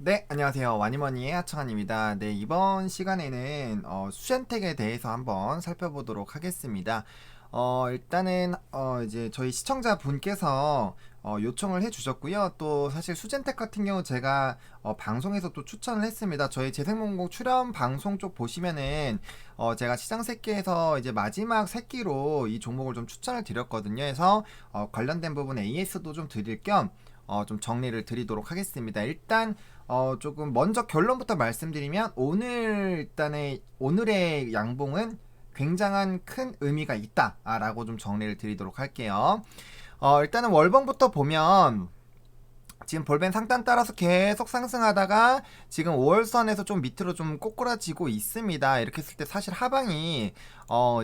네, 안녕하세요. 와니머니의 하청환입니다. 네, 이번 시간에는 수젠텍에 대해서 한번 살펴보도록 하겠습니다. 일단은 이제 저희 시청자분께서 요청을 해주셨고요. 또 사실 수젠텍 같은 경우 제가 방송에서 또 추천을 했습니다. 저희 재생문공 출연 방송 쪽 보시면은 제가 시장 새끼에서 이제 마지막 새끼로 이 종목을 좀 추천을 드렸거든요. 해서 관련된 부분 AS도 좀 드릴 겸 좀 정리를 드리도록 하겠습니다. 일단 조금 먼저 결론부터 말씀드리면 오늘의 양봉은 굉장한 큰 의미가 있다라고 좀 정리를 드리도록 할게요. 일단은 월봉부터 보면 지금 볼벤 상단 따라서 계속 상승하다가 지금 5월선에서 좀 밑으로 좀 꼬꾸라지고 있습니다. 이렇게 했을 때 사실 하방이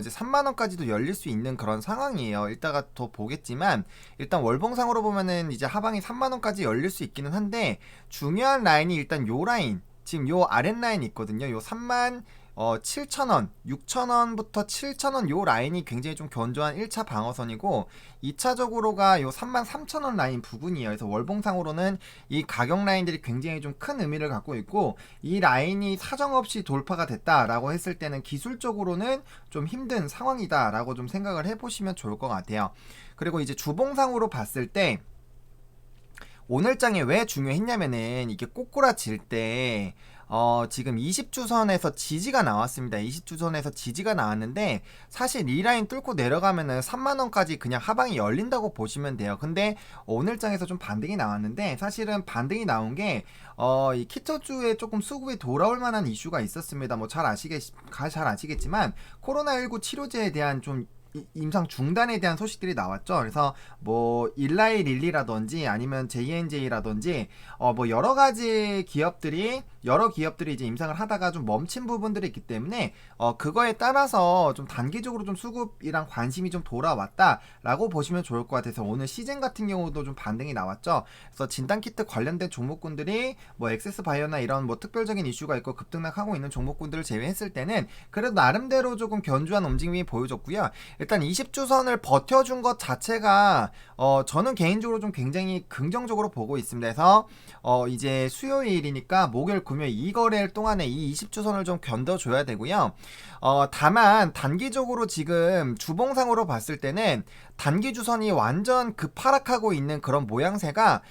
이제 3만원까지도 열릴 수 있는 그런 상황이에요. 이따가 더 보겠지만 일단 월봉상으로 보면은 이제 하방이 3만원까지 열릴 수 있기는 한데 중요한 라인이 일단 요 라인, 지금 요 아랫라인 있거든요. 요 3만 7,000원, 6,000원부터 7,000원 요 라인이 굉장히 좀 견조한 1차 방어선이고 2차적으로가 요 33,000원 라인 부분이에요. 그래서 월봉상으로는 이 가격 라인들이 굉장히 좀 큰 의미를 갖고 있고 이 라인이 사정없이 돌파가 됐다라고 했을 때는 기술적으로는 좀 힘든 상황이다라고 좀 생각을 해보시면 좋을 것 같아요. 그리고 이제 주봉상으로 봤을 때 오늘장에 왜 중요했냐면은 이게 꼬꾸라질 때 지금 20주선에서 지지가 나왔습니다. 20주선에서 지지가 나왔는데 사실 이 라인 뚫고 내려가면은 3만원까지 그냥 하방이 열린다고 보시면 돼요. 근데 오늘장에서 좀 반등이 나왔는데 사실은 반등이 나온 게 이 키토주에 조금 수급이 돌아올 만한 이슈가 있었습니다. 뭐 잘 아시겠지만 코로나19 치료제에 대한 좀 임상 중단에 대한 소식들이 나왔죠. 그래서 뭐 일라이 릴리라든지 아니면 JNJ라든지 뭐 여러 기업들이 이제 임상을 하다가 좀 멈춘 부분들이 있기 때문에 그거에 따라서 좀 단기적으로 좀 수급이랑 관심이 좀 돌아왔다라고 보시면 좋을 것 같아서 오늘 시즌 같은 경우도 좀 반등이 나왔죠. 그래서 진단키트 관련된 종목군들이 뭐 엑세스 바이오나 이런 뭐 특별적인 이슈가 있고 급등락하고 있는 종목군들을 제외했을 때는 그래도 나름대로 조금 견조한 움직임이 보여줬고요. 일단 20주선을 버텨준 것 자체가 저는 개인적으로 좀 굉장히 긍정적으로 보고 있습니다. 그래서 이제 수요일이니까 목요일 금요일 이 거래일 동안에 이 20주선을 좀 견뎌줘야 되고요. 다만 단기적으로 지금 주봉상으로 봤을 때는 단기 주선이 완전 급하락하고 있는 그런 모양새가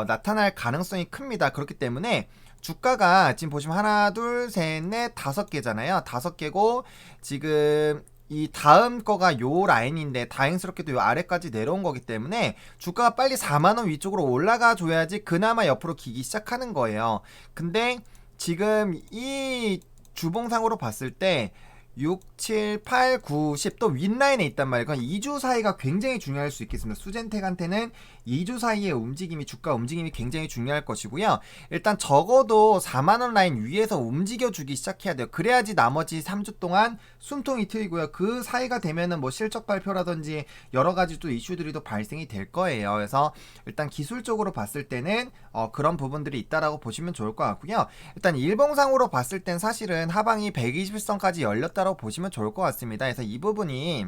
나타날 가능성이 큽니다. 그렇기 때문에 주가가 지금 보시면 하나 둘셋넷 다섯 개잖아요. 다섯 개고 지금 이 다음 거가 요 라인인데 다행스럽게도 요 아래까지 내려온 거기 때문에 주가가 빨리 4만원 위쪽으로 올라가 줘야지 그나마 옆으로 기기 시작하는 거예요. 근데 지금 이 주봉상으로 봤을 때 6, 7, 8, 9, 10 또 윗라인에 있단 말이에요. 그건 2주 사이가 굉장히 중요할 수 있겠습니다. 수젠텍한테는 2주 사이의 움직임이 주가 움직임이 굉장히 중요할 것이고요. 일단 적어도 4만원 라인 위에서 움직여주기 시작해야 돼요. 그래야지 나머지 3주 동안 숨통이 트이고요. 그 사이가 되면은 뭐 실적 발표라든지 여러 가지 또 이슈들이 또 발생이 될 거예요. 그래서 일단 기술적으로 봤을 때는 그런 부분들이 있다라고 보시면 좋을 것 같고요. 일단 일봉상으로 봤을 땐 사실은 하방이 121선까지 열렸다라고 보시면 좋을 것 같습니다. 그래서 이 부분이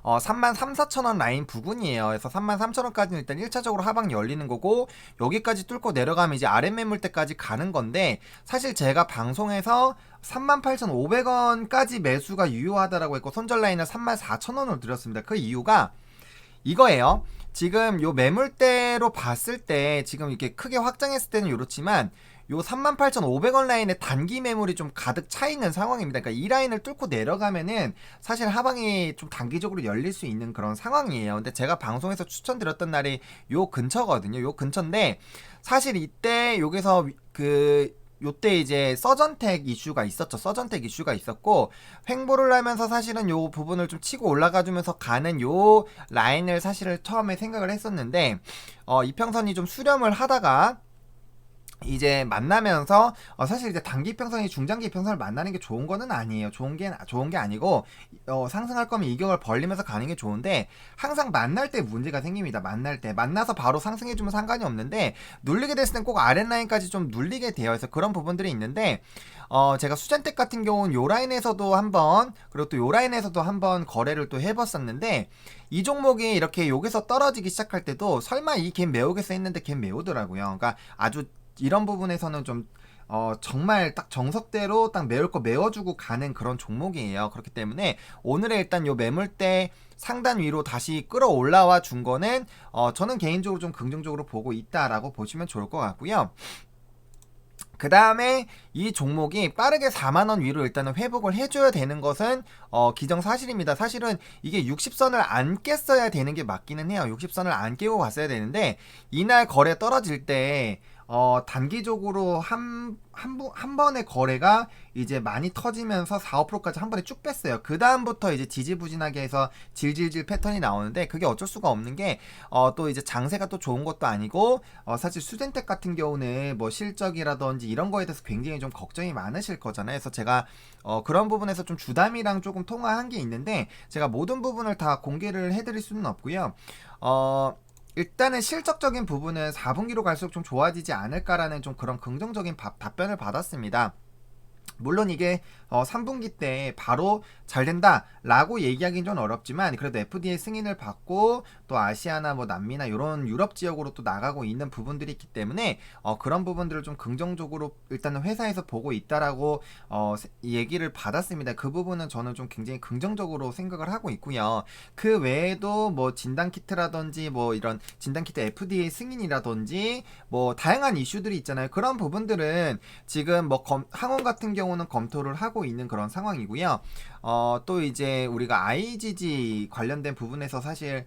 3만 3, 4천원 라인 부분이에요. 그래서 3만 3천원까지는 일단 1차적으로 하방 열리는 거고 여기까지 뚫고 내려가면 이제 아랫 매물대까지 가는 건데 사실 제가 방송에서 38,500원까지 매수가 유효하다라고 했고 손절 라인을 3만 4천원으로 드렸습니다. 그 이유가 이거예요. 지금 요 매물대로 봤을 때 지금 이렇게 크게 확장했을 때는 이렇지만 요 38,500원 라인에 단기 매물이 좀 가득 차 있는 상황입니다. 그러니까 이 라인을 뚫고 내려가면은 사실 하방이 좀 단기적으로 열릴 수 있는 그런 상황이에요. 근데 제가 방송에서 추천드렸던 날이 요 근처거든요. 요 근처인데 사실 이때 여기서 요때 이제 서전텍 이슈가 있었죠. 서전텍 이슈가 있었고 횡보를 하면서 사실은 요 부분을 좀 치고 올라가주면서 가는 요 라인을 사실은 처음에 생각을 했었는데 이평선이 좀 수렴을 하다가 이제 만나면서 사실 이제 단기 이평선이 중장기 이평선을 만나는 게 좋은 거는 아니에요. 좋은 게 아니고 상승할 거면 이격을 벌리면서 가는 게 좋은데 항상 만날 때 문제가 생깁니다. 만날 때 만나서 바로 상승해 주면 상관이 없는데 눌리게 됐을 땐 꼭 아랫라인까지 좀 눌리게 돼요. 그래서 그런 부분들이 있는데 제가 수젠텍 같은 경우는 요 라인에서도 한번 그리고 또 요 라인에서도 한번 거래를 또 해봤었는데 이 종목이 이렇게 여기서 떨어지기 시작할 때도 설마 이 갭 메우겠어 했는데 갭 메우더라고요. 그러니까 아주 이런 부분에서는 좀 정말 딱 정석대로 딱 메울 거 메워주고 가는 그런 종목이에요. 그렇기 때문에 오늘의 일단 요 매물대 상단 위로 다시 끌어올라와 준 거는 저는 개인적으로 좀 긍정적으로 보고 있다라고 보시면 좋을 것 같고요. 그 다음에 이 종목이 빠르게 4만원 위로 일단은 회복을 해줘야 되는 것은 기정사실입니다. 사실은 이게 60선을 안 깼어야 되는 게 맞기는 해요. 60선을 안 깨고 갔어야 되는데 이날 거래 떨어질 때 단기적으로 한 번의 거래가 이제 많이 터지면서 4, 5%까지 한 번에 쭉 뺐어요. 그 다음부터 이제 지지부진하게 해서 질질질 패턴이 나오는데 그게 어쩔 수가 없는 게 또 이제 장세가 또 좋은 것도 아니고 사실 수젠텍 같은 경우는 뭐 실적이라든지 이런 거에 대해서 굉장히 좀 걱정이 많으실 거잖아요. 그래서 제가 그런 부분에서 좀 주담이랑 조금 통화한 게 있는데 제가 모든 부분을 다 공개를 해드릴 수는 없고요. 일단은 실적적인 부분은 4분기로 갈수록 좀 좋아지지 않을까라는 좀 그런 긍정적인 답변을 받았습니다. 물론 이게 3분기 때 바로 잘 된다 라고 얘기하기는 좀 어렵지만 그래도 FDA 승인을 받고 또 아시아나 뭐 남미나 이런 유럽 지역으로 또 나가고 있는 부분들이 있기 때문에 그런 부분들을 좀 긍정적으로 일단은 회사에서 보고 있다라고 얘기를 받았습니다. 그 부분은 저는 좀 굉장히 긍정적으로 생각을 하고 있고요. 그 외에도 뭐 진단키트라든지 뭐 이런 진단키트 FDA 승인이라든지 뭐 다양한 이슈들이 있잖아요. 그런 부분들은 지금 뭐 항원 같은 경우는 검토를 하고 있는 그런 상황이고요. 또 이제 우리가 IgG 관련된 부분에서 사실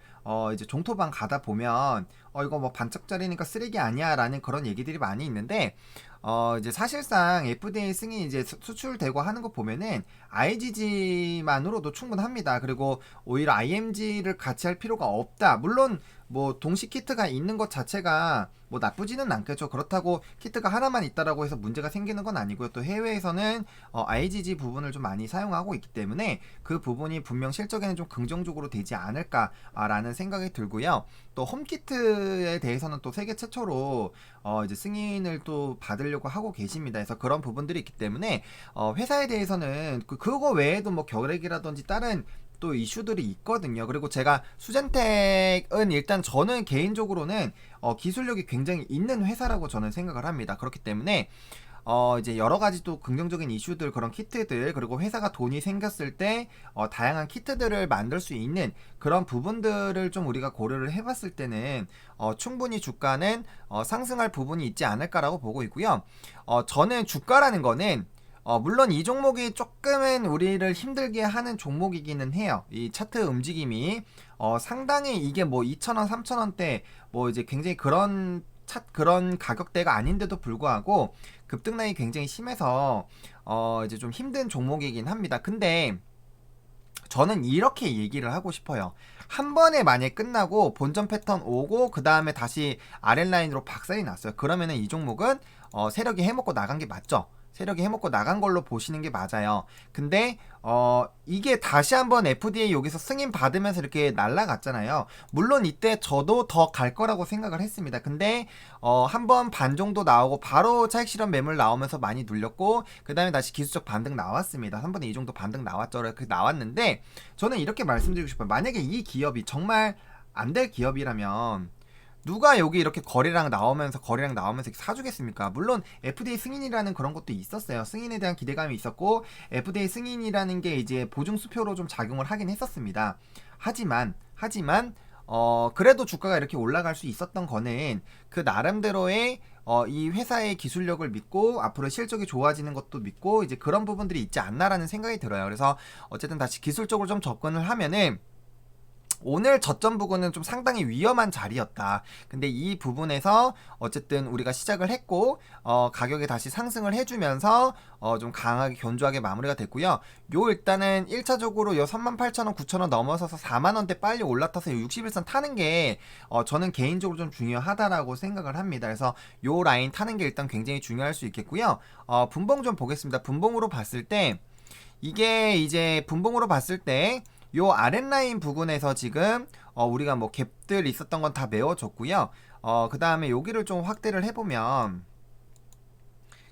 이제 종토방 가다 보면 이거 뭐 반짝짜리니까 쓰레기 아니야 라는 그런 얘기들이 많이 있는데 이제 사실상 FDA 승인이 이제 수출되고 하는 거 보면은 IgG만으로도 충분합니다. 그리고 오히려 IMG를 같이 할 필요가 없다. 물론 뭐 동시 키트가 있는 것 자체가 뭐 나쁘지는 않겠죠. 그렇다고 키트가 하나만 있다라고 해서 문제가 생기는 건 아니고요. 또 해외에서는 IgG 부분을 좀 많이 사용하고 있기 때문에 그 부분이 분명 실적에는 좀 긍정적으로 되지 않을까라는 생각이 들고요. 또 홈키트에 대해서는 또 세계 최초로 이제 승인을 또 받으려고 하고 계십니다. 그래서 그런 부분들이 있기 때문에 회사에 대해서는 그거 외에도 뭐 결핵이라든지 다른 또 이슈들이 있거든요. 그리고 제가 수젠텍은 일단 저는 개인적으로는 기술력이 굉장히 있는 회사라고 저는 생각을 합니다. 그렇기 때문에 이제 여러 가지 또 긍정적인 이슈들 그런 키트들 그리고 회사가 돈이 생겼을 때 다양한 키트들을 만들 수 있는 그런 부분들을 좀 우리가 고려를 해봤을 때는 충분히 주가는 상승할 부분이 있지 않을까라고 보고 있고요. 저는 주가라는 거는 물론 이 종목이 조금은 우리를 힘들게 하는 종목이기는 해요. 이 차트 움직임이 상당히 이게 뭐 2,000원, 3,000원대 뭐 이제 굉장히 그런 가격대가 아닌데도 불구하고 급등락이 굉장히 심해서 이제 좀 힘든 종목이긴 합니다. 근데 저는 이렇게 얘기를 하고 싶어요. 한 번에 만약에 끝나고 본전 패턴 오고 그 다음에 다시 아랫라인으로 박살이 났어요. 그러면은 이 종목은 세력이 해먹고 나간 게 맞죠? 세력이 해먹고 나간 걸로 보시는 게 맞아요. 근데 이게 다시 한번 FDA 여기서 승인 받으면서 이렇게 날라갔잖아요. 물론 이때 저도 더 갈 거라고 생각을 했습니다. 근데 한 번 반 정도 나오고 바로 차익 실현 매물 나오면서 많이 눌렸고 그 다음에 다시 기술적 반등 나왔습니다. 3분의 2 정도 반등 나왔죠. 이렇게 나왔는데 저는 이렇게 말씀드리고 싶어요. 만약에 이 기업이 정말 안 될 기업이라면 누가 여기 이렇게 거래량 나오면서 사주겠습니까? 물론 FDA 승인이라는 그런 것도 있었어요. 승인에 대한 기대감이 있었고 FDA 승인이라는 게 이제 보증수표로 좀 작용을 하긴 했었습니다. 하지만 그래도 주가가 이렇게 올라갈 수 있었던 거는 그 나름대로의 이 회사의 기술력을 믿고 앞으로 실적이 좋아지는 것도 믿고 이제 그런 부분들이 있지 않나라는 생각이 들어요. 그래서 어쨌든 다시 기술적으로 좀 접근을 하면은 오늘 저점 부근은 좀 상당히 위험한 자리였다. 근데 이 부분에서 어쨌든 우리가 시작을 했고 가격이 다시 상승을 해주면서 좀 강하게 견조하게 마무리가 됐고요. 요 일단은 1차적으로 요 38,000원 9,000원 넘어서서 4만원대 빨리 올라타서 61선 타는 게 저는 개인적으로 좀 중요하다라고 생각을 합니다. 그래서 요 라인 타는 게 일단 굉장히 중요할 수 있겠고요. 분봉 좀 보겠습니다. 분봉으로 봤을 때 이게 이제 분봉으로 봤을 때 요 아랫라인 부분에서 지금 우리가 뭐 갭들 있었던 건 다 메워줬고요. 그 다음에 여기를 좀 확대를 해보면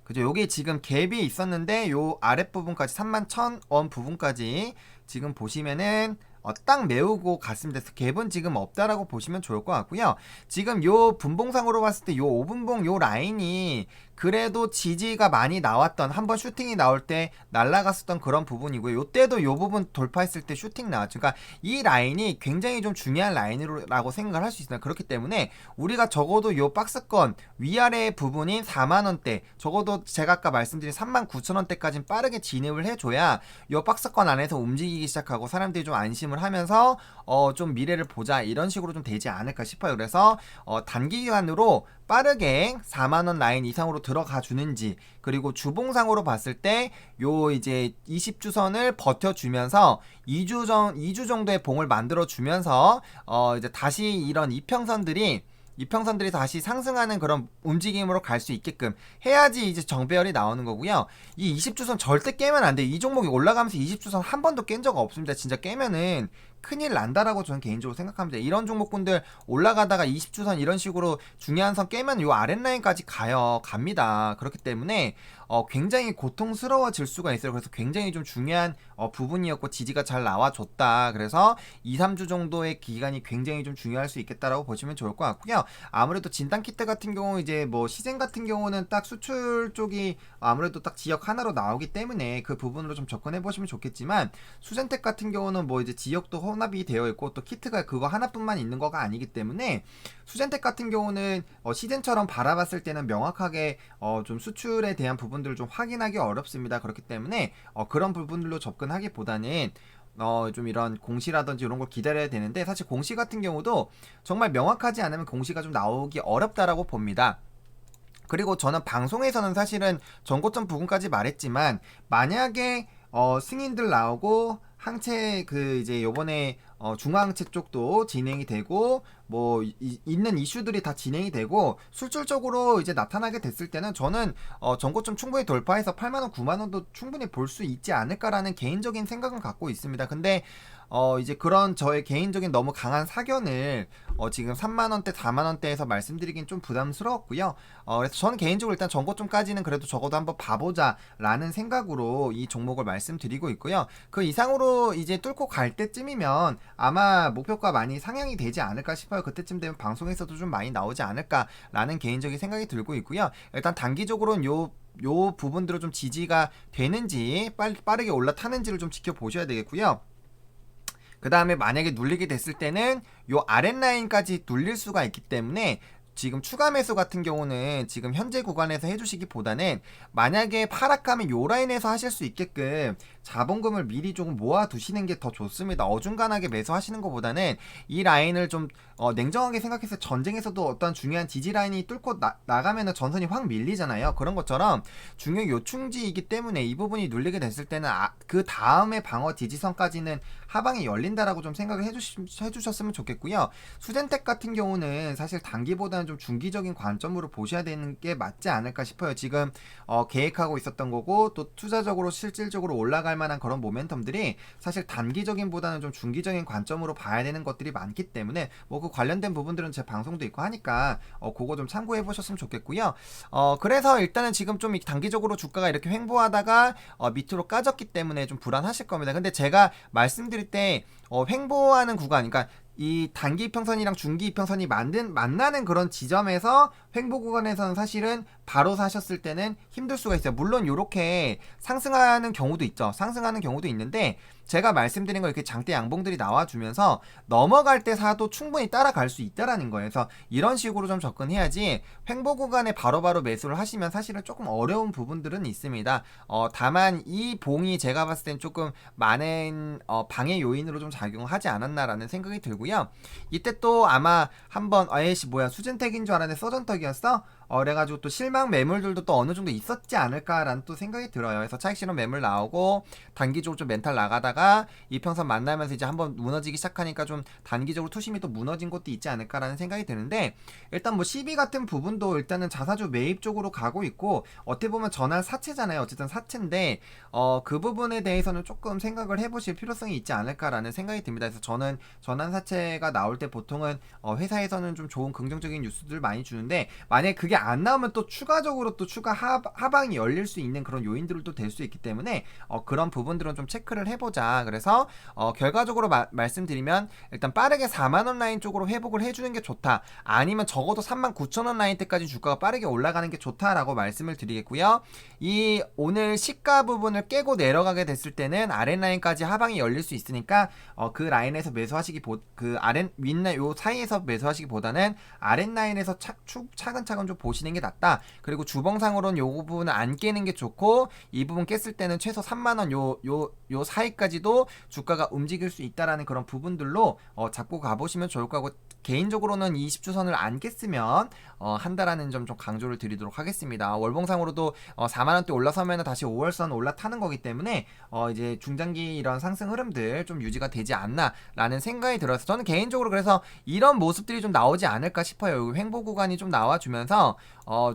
그죠? 여기 지금 갭이 있었는데 요 아랫부분까지 31,000원 부분까지 지금 보시면은 딱 메우고 갔습니다. 그래서 갭은 지금 없다라고 보시면 좋을 것 같고요. 지금 요 분봉상으로 봤을 때 요 5분봉 요 라인이 그래도 지지가 많이 나왔던, 한번 슈팅이 나올 때 날아갔었던 그런 부분이고요. 요때도 요 부분 돌파했을 때 슈팅 나왔죠. 그러니까 이 라인이 굉장히 좀 중요한 라인이라고 생각을 할 수 있습니다. 그렇기 때문에 우리가 적어도 요 박스권 위아래 부분인 4만원대, 적어도 제가 아까 말씀드린 39,000원대까지는 빠르게 진입을 해줘야 요 박스권 안에서 움직이기 시작하고 사람들이 좀 안심을 하면서 좀 미래를 보자, 이런 식으로 좀 되지 않을까 싶어요. 그래서 단기간으로 빠르게 4만원 라인 이상으로 들어가 주는지, 그리고 주봉상으로 봤을 때 요 이제 20주선을 버텨주면서 2주 정도의 봉을 만들어 주면서 이제 다시 이런 이평선들이 다시 상승하는 그런 움직임으로 갈 수 있게끔 해야지 이제 정배열이 나오는 거고요. 이 20주선 절대 깨면 안 돼요. 이 종목이 올라가면서 20주선 한 번도 깬 적 없습니다. 진짜 깨면은 큰일 난다라고 저는 개인적으로 생각합니다. 이런 종목군들 올라가다가 20주선 이런 식으로 중요한 선 깨면 요 아랫라인까지 갑니다. 그렇기 때문에 굉장히 고통스러워질 수가 있어요. 그래서 굉장히 좀 중요한 부분이었고 지지가 잘 나와줬다. 그래서 2, 3주 정도의 기간이 굉장히 좀 중요할 수 있겠다라고 보시면 좋을 것 같고요. 아무래도 진단키트 같은 경우 이제 뭐 시젠 같은 경우는 딱 수출 쪽이 아무래도 딱 지역 하나로 나오기 때문에 그 부분으로 좀 접근해 보시면 좋겠지만, 수젠텍 같은 경우는 뭐 이제 지역도 혼합이 되어 있고 또 키트가 그거 하나뿐만 있는 거가 아니기 때문에, 수젠텍 같은 경우는 시젠처럼 바라봤을 때는 명확하게 좀 수출에 대한 부분들을 좀 확인하기 어렵습니다. 그렇기 때문에 그런 부분들로 접근하기보다는 좀 이런 공시라든지 이런 걸 기다려야 되는데, 사실 공시 같은 경우도 정말 명확하지 않으면 공시가 좀 나오기 어렵다라고 봅니다. 그리고 저는 방송에서는 사실은 전고점 부근까지 말했지만, 만약에 승인들 나오고 항체 그 이제 요번에 중앙항체 쪽도 진행이 되고 뭐 있는 이슈들이 다 진행이 되고 술출적으로 이제 나타나게 됐을 때는 저는 전고점 충분히 돌파해서 8만원 9만원도 충분히 볼 수 있지 않을까라는 개인적인 생각은 갖고 있습니다. 근데 이제 그런 저의 개인적인 너무 강한 사견을 지금 3만원대 4만원대에서 말씀드리긴 좀 부담스러웠고요. 그래서 저는 개인적으로 일단 전고점까지는 그래도 적어도 한번 봐보자 라는 생각으로 이 종목을 말씀드리고 있고요. 그 이상으로 이제 뚫고 갈 때쯤이면 아마 목표가 많이 상향이 되지 않을까 싶어요. 그때쯤 되면 방송에서도 좀 많이 나오지 않을까라는 개인적인 생각이 들고 있고요. 일단 단기적으로는 요 부분들을 좀 지지가 되는지 빠르게 올라타는지를 좀 지켜보셔야 되겠고요. 그 다음에 만약에 눌리게 됐을 때는 요 아랫라인까지 눌릴 수가 있기 때문에, 지금 추가 매수 같은 경우는 지금 현재 구간에서 해주시기보다는 만약에 하락하면 요 라인에서 하실 수 있게끔 자본금을 미리 조금 모아 두시는 게 더 좋습니다. 어중간하게 매수하시는 것보다는 이 라인을 좀 냉정하게 생각해서, 전쟁에서도 어떤 중요한 지지 라인이 뚫고 나가면은 전선이 확 밀리잖아요. 그런 것처럼 중요 요충지이기 때문에 이 부분이 눌리게 됐을 때는 그 다음에 방어 지지선까지는 하방이 열린다라고 좀 생각을 해주셨으면 좋겠고요. 수젠텍 같은 경우는 사실 단기보다는 좀 중기적인 관점으로 보셔야 되는 게 맞지 않을까 싶어요. 지금 계획하고 있었던 거고 또 투자적으로 실질적으로 올라갈 만한 그런 모멘텀들이 사실 단기적인보다는 좀 중기적인 관점으로 봐야 되는 것들이 많기 때문에, 뭐 그 관련된 부분들은 제 방송도 있고 하니까 그거 좀 참고해 보셨으면 좋겠고요. 그래서 일단은 지금 좀 단기적으로 주가가 이렇게 횡보하다가 밑으로 까졌기 때문에 좀 불안하실 겁니다. 근데 제가 말씀드릴 때 횡보하는 구간, 그러니까 이 단기 이평선이랑 중기 이평선이 만나는 그런 지점에서 횡보 구간에서는 사실은 바로 사셨을 때는 힘들 수가 있어요. 물론 이렇게 상승하는 경우도 있죠. 상승하는 경우도 있는데, 제가 말씀드린 거 이렇게 장대 양봉들이 나와주면서 넘어갈 때 사도 충분히 따라갈 수 있다라는 거예요. 그래서 이런 식으로 좀 접근해야지, 횡보 구간에 바로바로 매수를 하시면 사실은 조금 어려운 부분들은 있습니다. 다만 이 봉이 제가 봤을 땐 조금 많은 방해 요인으로 좀 작용하지 않았나라는 생각이 들고요. 이때 또 아마 한번 에이씨 뭐야 수젠텍인 줄 알았는데 서전턱이었어? 그래가지고 또 실망 매물들도 또 어느 정도 있었지 않을까라는 또 생각이 들어요. 그래서 차익 실현 매물 나오고 단기적으로 좀 멘탈 나가다가 이평선 만나면서 이제 한번 무너지기 시작하니까 좀 단기적으로 투심이 또 무너진 것도 있지 않을까라는 생각이 드는데, 일단 뭐 CB 같은 부분도 일단은 자사주 매입 쪽으로 가고 있고, 어떻게 보면 전환 사채잖아요. 어쨌든 사채인데 그 부분에 대해서는 조금 생각을 해보실 필요성이 있지 않을까라는 생각이 듭니다. 그래서 저는 전환 사채가 나올 때 보통은 회사에서는 좀 좋은 긍정적인 뉴스들 많이 주는데, 만약에 그게 이게 안 나오면 또 추가적으로 또 추가 하방이 열릴 수 있는 그런 요인들도 될 수 있기 때문에 그런 부분들은 좀 체크를 해보자. 그래서 결과적으로 말씀드리면 일단 빠르게 4만원 라인 쪽으로 회복을 해주는 게 좋다. 아니면 적어도 39,000원 라인 때까지 주가가 빠르게 올라가는 게 좋다라고 말씀을 드리겠고요. 이 오늘 시가 부분을 깨고 내려가게 됐을 때는 아랫라인까지 하방이 열릴 수 있으니까 그 라인에서 매수하시기 그 윗라인 요 사이에서 매수하시기보다는 아랫라인에서 차근차근 좀 보시는 게 낫다. 그리고 주봉상으로는 요 부분을 안 깨는 게 좋고 이 부분 깼을 때는 최소 3만원 요 사이까지도 주가가 움직일 수 있다라는 그런 부분들로 잡고 가보시면 좋을 거고, 개인적으로는 20주선을 안 깼으면 한다라는 점 좀 강조를 드리도록 하겠습니다. 월봉상으로도 4만원대 올라서면 다시 5월선 올라타는 거기 때문에 이제 중장기 이런 상승 흐름들 좀 유지가 되지 않나 라는 생각이 들어서 저는 개인적으로 그래서 이런 모습들이 좀 나오지 않을까 싶어요. 횡보 구간이 좀 나와주면서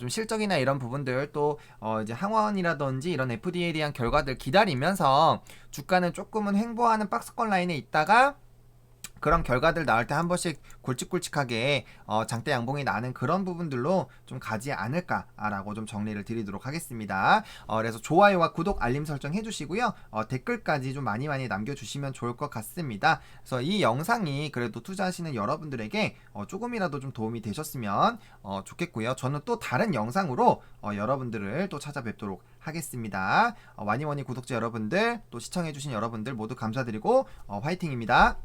좀 실적이나 이런 부분들 또 이제 항원이라든지 이런 FDA에 대한 결과들 기다리면서 주가는 조금은 횡보하는 박스권 라인에 있다가 그런 결과들 나올 때 한 번씩 굵직굵직하게 장대 양봉이 나는 그런 부분들로 좀 가지 않을까라고 좀 정리를 드리도록 하겠습니다. 그래서 좋아요와 구독, 알림 설정 해주시고요. 댓글까지 좀 많이 남겨주시면 좋을 것 같습니다. 그래서 이 영상이 그래도 투자하시는 여러분들에게 조금이라도 좀 도움이 되셨으면 좋겠고요. 저는 또 다른 영상으로 여러분들을 또 찾아뵙도록 하겠습니다. 와니워니 구독자 여러분들, 또 시청해주신 여러분들 모두 감사드리고 화이팅입니다.